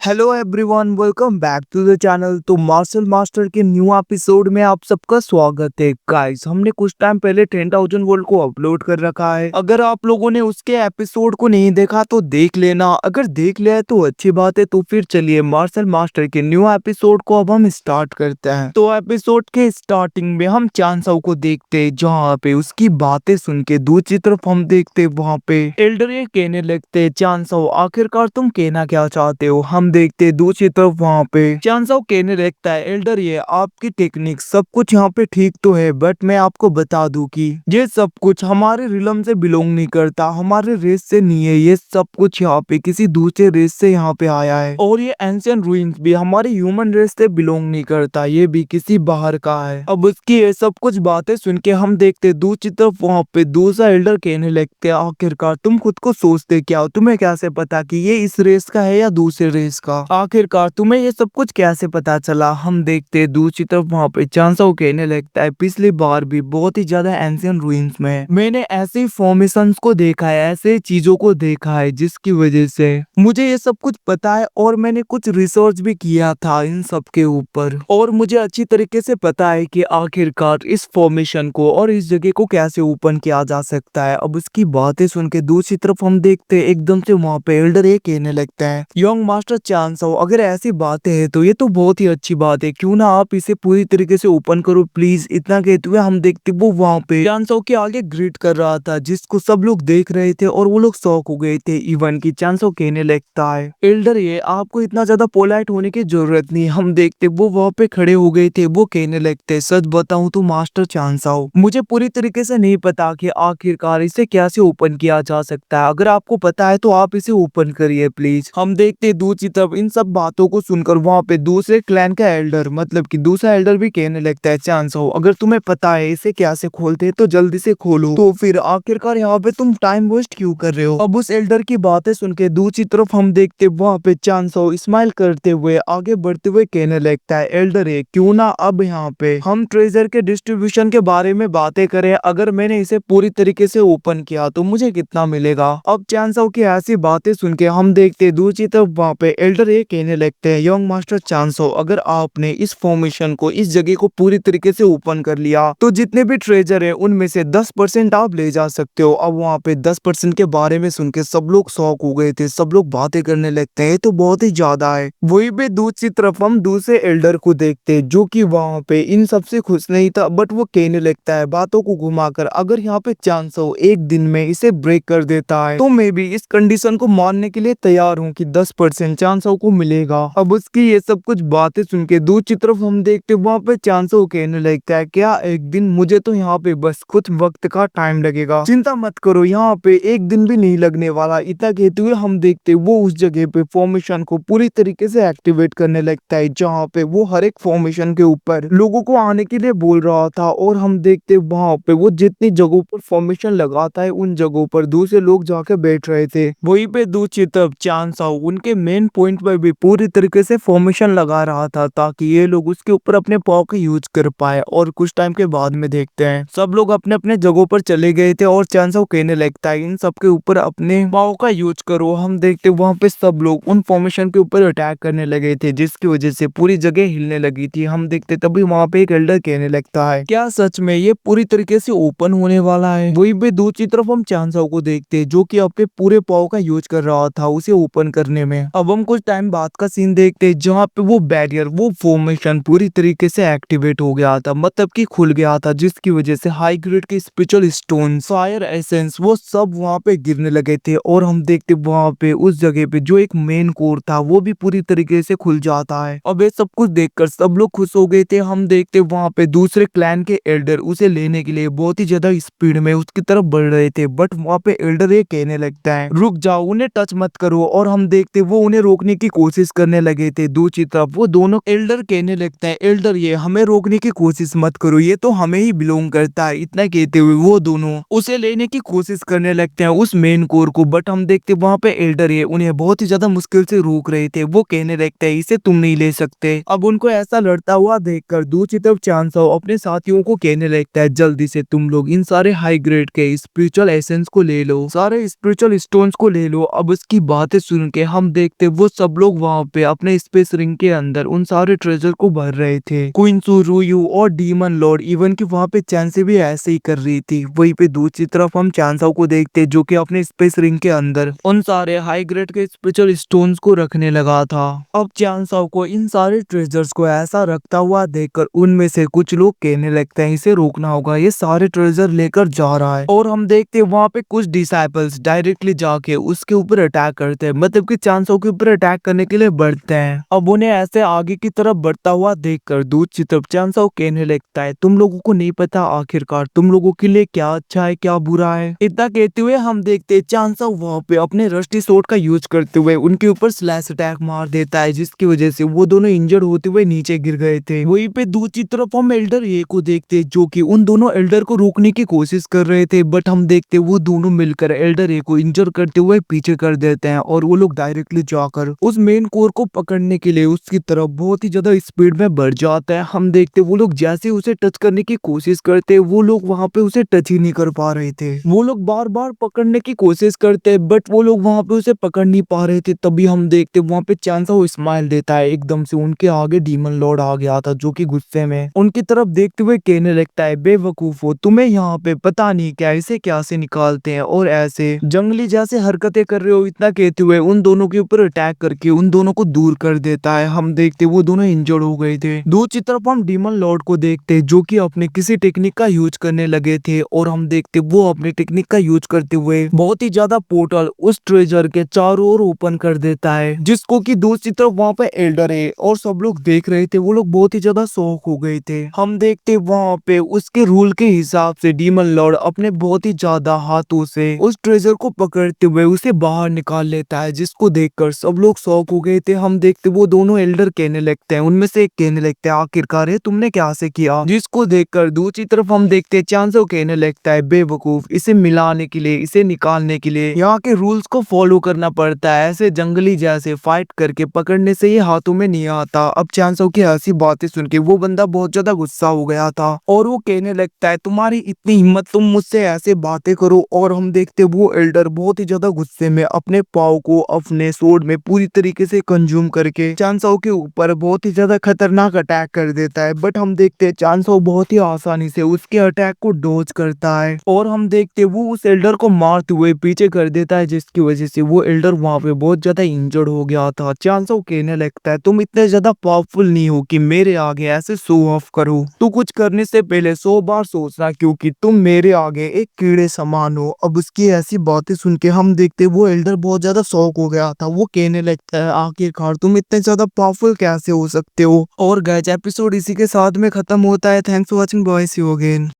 Hello everyone, welcome back to the channel. तो martial master के new episode में आप सबका स्वागत है। गाइस, हमने कुछ टाइम पहले 10,000 वर्ल्ड को अपलोड कर रखा है। अगर आप लोगों ने उसके एपिसोड को नहीं देखा तो देख लेना। अगर देख लिया है तो अच्छी बात है। तो फिर चलिए मार्शल मास्टर के न्यू एपिसोड को अब हम स्टार्ट करते हैं। तो एपिसोड के स्टार्टिंग में हम चांसाओ को देखते हैं, जहाँ पे उसकी बातें सुन के दूसरी तरफ हम देखते वहाँ पे एल्डर ये कहने लगते, चांसाओ आखिरकार तुम कहना क्या चाहते हो। हम देखते दूसरी तरफ वहाँ पे चांसाओ कहने लगता है, एल्डर ये आपकी टेक्निक सब कुछ यहाँ पे ठीक तो है, बट मैं आपको बता दूं कि ये सब कुछ हमारे रिलम से बिलोंग नहीं करता, हमारे रेस से नहीं है। ये सब कुछ यहाँ पे किसी दूसरे रेस से यहाँ पे आया है, और ये एंशिएंट रूइंस भी हमारी ह्यूमन रेस से बिलोंग नहीं करता, ये भी किसी बाहर का है। अब उसकी ये सब कुछ बातें सुन के हम देखते दूसरी तरफ वहाँ पे दूसरा एल्डर कहने लगते, आखिरकार तुम खुद को सोचते क्या हो, तुम्हें कैसे पता कि ये इस रेस का है या दूसरे रेस का, आखिरकार तुम्हें ये सब कुछ कैसे पता चला। हम देखते दूसरी तरफ वहाँ पे चांसाओ कहने लगता है, पिछली बार भी बहुत ही ज्यादा एंशिएंट रूइंस में मैंने ऐसे फॉर्मेशंस को देखा है, ऐसे चीजों को देखा है जिसकी वजह से मुझे ये सब कुछ पता है, और मैंने कुछ रिसर्च भी किया था इन सब के ऊपर, और मुझे अच्छी तरीके से पता है कि आखिरकार इस फॉर्मेशन को और इस जगह को कैसे ओपन किया जा सकता है। अब उसकी बातें सुन के दूसरी तरफ हम देखते एकदम से वहाँ पे एल्डर ये कहने लगता है, यंग मास्टर चांसाओ अगर ऐसी बातें हैं तो ये तो बहुत ही अच्छी बात है, क्यों ना आप इसे पूरी तरीके से ओपन करो प्लीज। इतना कहते हुए हम देखते वो वहाँ पे चांसाओ के आगे ग्रीट कर रहा था, जिसको सब लोग देख रहे थे और वो लोग शॉक हो गए थे। इवन की चांसाओ कहने लगता है, एल्डर ये आपको इतना ज्यादा पोलाइट होने की जरूरत नहीं। हम देखते वो वहाँ पे खड़े हो गए थे, वो कहने लगते, सच बताऊं तो मास्टर चांसाओ मुझे पूरी तरीके से नहीं पता कि आखिरकार इसे कैसे ओपन किया जा सकता है, अगर आपको पता है तो आप इसे ओपन करिए प्लीज। हम देखते दूसरी तरफ इन सब बातों को सुनकर वहाँ पे दूसरे क्लैन का एल्डर, मतलब कि दूसरा एल्डर भी कहने लगता है, चांसाओ अगर तुम्हें पता है इसे कैसे खोलते तो जल्दी से खोलो, तो फिर आखिरकार यहाँ पे तुम टाइम वेस्ट क्यों कर रहे हो। अब उस एल्डर की बातें सुन के दूसरी तरफ हम देखते वहाँ पे चांसाओ स्माइल करते हुए आगे बढ़ते हुए कहने लगता है, एल्डर है क्यों ना अब यहाँ पे हम ट्रेजर के डिस्ट्रीब्यूशन के बारे में बातें करें। अगर मैंने इसे पूरी तरीके से ओपन किया तो मुझे कितना मिलेगा। अब चांसाओ की ऐसी बातें सुन के हम देखते दूसरी तरफ वहाँ पे एल्डर ये कहने लगते हैं, यंग मास्टर चांसाओ अगर आपने इस फॉर्मेशन को, इस जगह को पूरी तरीके से ओपन कर लिया तो जितने भी ट्रेजर है उनमें से 10% आप ले जा सकते हो। अब वहाँ पे 10% के बारे में सुन के सब लोग शॉक हो गए थे, सब लोग बातें करने लगते हैं तो बहुत ही ज्यादा है। वही पे दूसरी तरफ हम दूसरे एल्डर को देखते जो कि वहाँ पे इन सबसे खुश नहीं था, बट वो कहने लगता है बातों को घुमाकर, अगर यहाँ पे चांसाओ एक दिन में इसे ब्रेक कर देता है तो मैं भी इस कंडीशन को मानने के लिए तैयार हूँ कि 10% चांसाओ को मिलेगा। अब उसकी ये सब कुछ बातें सुन के दूसरी तरफ हम देखते वहाँ पे चांसाओ कहने लगता है, क्या एक दिन, मुझे तो यहाँ पे बस कुछ वक्त का टाइम लगेगा, चिंता मत करो यहाँ पे एक दिन भी नहीं लगने वाला। इतना कहते हुए हम देखते वो उस जगह पे फॉर्मेशन को पूरी तरीके से एक्टिवेट करने लगता है, जहाँ पे वो हर एक फॉर्मेशन के ऊपर लोगों को आने के लिए बोल रहा था, और हम देखते वहाँ पे वो जितनी जगहों पर फॉर्मेशन लगाता है उन जगहों पर दूसरे लोग जाके बैठ रहे थे। वहीं पे दूसरी तरफ चांसाओ उनके मेन पॉइंट पर भी पूरी तरीके से फॉर्मेशन लगा रहा था, ताकि ये लोग उसके ऊपर अपने पाव का यूज कर पाए। और कुछ टाइम के बाद में देखते हैं सब लोग अपने अपने जगहों पर चले गए थे, और चांसाओ कहने लगता है, इन सब के ऊपर अपने पाव का यूज करो। हम देखते वहाँ पे सब लोग उन फॉर्मेशन के ऊपर अटैक करने लगे थे, जिसकी वजह से पूरी जगह हिलने लगी थी। हम देखते तभी वहाँ पे एक एल्डर कहने लगता है, क्या सच में ये पूरी तरीके से ओपन होने वाला है। वही पे दूसरी तरफ हम चांसाओ को देखते जो कि अपने पूरे पाव का यूज कर रहा था उसे ओपन करने में। अब हम कुछ टाइम बाद का सीन देखते जहाँ पे वो बैरियर, वो फॉर्मेशन पूरी तरीके से एक्टिवेट हो गया था, मतलब कि खुल गया था, जिसकी वजह से हाई ग्रेड के स्पिरिचुअल स्टोन, फायर एसेंस, वो सब वहाँ पे गिरने लगे थे। और हम देखते वहाँ पे उस जगह पे जो एक मेन कोर था वो भी पूरी तरीके से खुल जाता है। अब ये सब कुछ देखकर सब लोग खुश हो गए थे। हम देखते वहाँ पे दूसरे क्लैन के एल्डर उसे लेने के लिए बहुत ही ज्यादा स्पीड में उसकी तरफ बढ़ रहे थे, बट वहाँ पे एल्डर ये कहने लगता है, रुक जाओ, उन्हें टच मत करो। और हम देखते वो उन्हें रोकने की कोशिश करने लगे थे। दूसरी तरफ वो दोनों एल्डर कहने लगता है, एल्डर ये हमें रोकने की कोशिश मत करो, ये तो हमें ही बिलोंग करता है। इतना कहते हुए वो दोनों उसे लेने की कोशिश करने लगते हैं, उस मेन कोर को, बट हम देखते वहाँ पे एल्डर ये उन्हें बहुत ही ज्यादा मुश्किल से रोक रहे थे। वो कहने लगते हैं, इसे तुम नहीं ले सकते। अब उनको ऐसा लड़ता हुआ देखकर दूसरी तरफ चांसाओ अपने साथियों को कहने लगता है, जल्दी से तुम लोग इन सारे हाई ग्रेड के स्पिरिचुअल एसेंस को ले लो, सारे स्पिरिचुअल स्टोन्स को ले लो। अब उसकी बातें सुन के हम देखते वो सब लोग वहाँ पे अपने स्पेस रिंग के अंदर उन सारे ट्रेजर को भर रहे थे। क्वीन सुरुयू और डीमन लॉर्ड इवन की वहाँ पे चांसे भी ऐसे ही कर रही थी। वहीं पे दूसरी तरफ हम चांसाओ को देखते जो कि अपने स्पेस रिंग के अंदर उन सारे हाई ग्रेड के स्पेशल स्टोन्स को रखने लगा था। अब चांसाओ को इन सारे ट्रेजर्स को ऐसा रखता हुआ देखकर उनमें से कुछ लोग कहने लगते हैं इसे रोकना होगा, ये सारे ट्रेजर लेकर जा रहा है। और हम देखते हैं वहाँ पे कुछ डिसाइपल्स डायरेक्टली जाके उसके ऊपर अटैक करते हैं, मतलब कि चांसाओ के ऊपर अटैक करने के लिए बढ़ते हैं। अब उन्हें ऐसे आगे की तरफ बढ़ता हुआ देखकर दूसरी तरफ चांसाओ कहने लगता है तुम लोगों को नहीं पता आखिरकार तुम लोगों के लिए क्या अच्छा है क्या बुरा है। इतना कहते हुए हम देखते हैं चांसाओ वहाँ पे अपने रस्टी सोर्ड का यूज करते हुए उनके ऊपर स्लैश अटैक मार देता है, जिसकी वजह से वो दोनों इंजर्ड होते हुए नीचे गिर गए थे। वहीं पे दूसरी तरफ हम एल्डर ए को देखते जो कि उन दोनों एल्डर को रोकने की कोशिश कर रहे थे, बट हम देखते वो दोनों मिलकर एल्डर ए को इंजर करते हुए पीछे कर देते हैं और वो लोग डायरेक्टली जाकर उस मेन कोर को पकड़ने के लिए उसकी तरफ बहुत ही ज्यादा स्पीड में बढ़ जाता है। हम देखते वो लोग जैसे उसे टच करने की कोशिश करते वो लोग वहां पे उसे टच ही नहीं कर पा रहे थे। वो लोग बार बार पकड़ने की कोशिश करते बट वो लोग वहां पे उसे पकड़ नहीं पा रहे थे। तभी हम देखते वहां पे चांसाओ स्माइल देता है, एकदम से उनके आगे डीमन लॉर्ड आ गया था जो कि गुस्से में उनकी तरफ देखते हुए कहने लगता है बेवकूफ हो, तुम्हें यहाँ पे पता नहीं क्या इसे क्या से निकालते हैं और ऐसे जंगली जैसे हरकतें कर रहे हो। इतना कहते हुए उन दोनों के ऊपर अटैक करके उन दोनों को दूर कर देता है। हम देखते वो दोनों इंजर्ड हो गए थे। दूसरी तरफ हम डीमन लॉर्ड को देखते जो कि अपने किसी टेक्निक का यूज करने लगे थे और हम देखते वो अपने टेक्निक का यूज करते हुए बहुत ही ज्यादा पोर्टल उस ट्रेजर के चारों ओर ओपन कर देता है, जिसको कि दूसरी तरफ वहाँ पे एल्डर है और सब लोग देख रहे थे। वो लोग बहुत ही ज्यादा शॉक हो गए थे। हम देखते वहाँ पे उसके रूल के हिसाब से डीमन लॉर्ड अपने बहुत ही ज्यादा हाथों से उस ट्रेजर को पकड़ते हुए उसे बाहर निकाल लेता है, जिसको देखकर सब लोग शॉक हो गए थे। हम देखते वो दोनों एल्डर कहने लगते हैं, उनमें से एक कहने लगता है आखिरकार ये तुमने क्या से किया, जिसको देखकर दूसरी तरफ हम देखते चांसाओ कहने लगता है बेवकूफ, इसे मिलाने के लिए इसे निकालने के लिए यहाँ के रूल्स को फॉलो करना पड़ता है, ऐसे जंगली जैसे फाइट करके पकड़ने से ये हाथों में नहीं आता। अब चांसाओ की ऐसी बातें सुन के वो बंदा बहुत ज्यादा गुस्सा हो गया था और वो कहने लगता है तुम्हारी इतनी हिम्मत तुम मुझसे ऐसे बातें करो। और हम देखते वो एल्डर बहुत ही ज्यादा गुस्से में अपने पाव को अपने सोर्ड में पूरी तरीके से कंज्यूम करके चांसाओ के ऊपर बहुत ही ज्यादा खतरनाक अटैक कर देता है। बट हम देखते चांसाओ बहुत ही आसानी से उसके अटैक को डॉज करता है और हम देखते वो उस एल्डर को मारते हुए पीछे कर देता है, जिसकी वजह से वो एल्डर वहां पे बहुत ज्यादा इंजर्ड हो गया था। चांसाओ कहने लगता है तुम इतने ज्यादा पावरफुल नहीं हो कि मेरे आगे ऐसे शो ऑफ करो, तू कुछ करने से पहले 100 बार सोचना क्योंकि तुम मेरे आगे एक कीड़े समान हो। अब उसकी ऐसी बातें सुन के हम देखते वो एल्डर बहुत ज्यादा शौक हो गया था। वो कहने लगता है आखिरकार तुम इतने ज्यादा पावरफुल कैसे हो सकते हो। और गाइस एपिसोड इसी के साथ में खत्म होता है। Thanks for watching boys, see you again.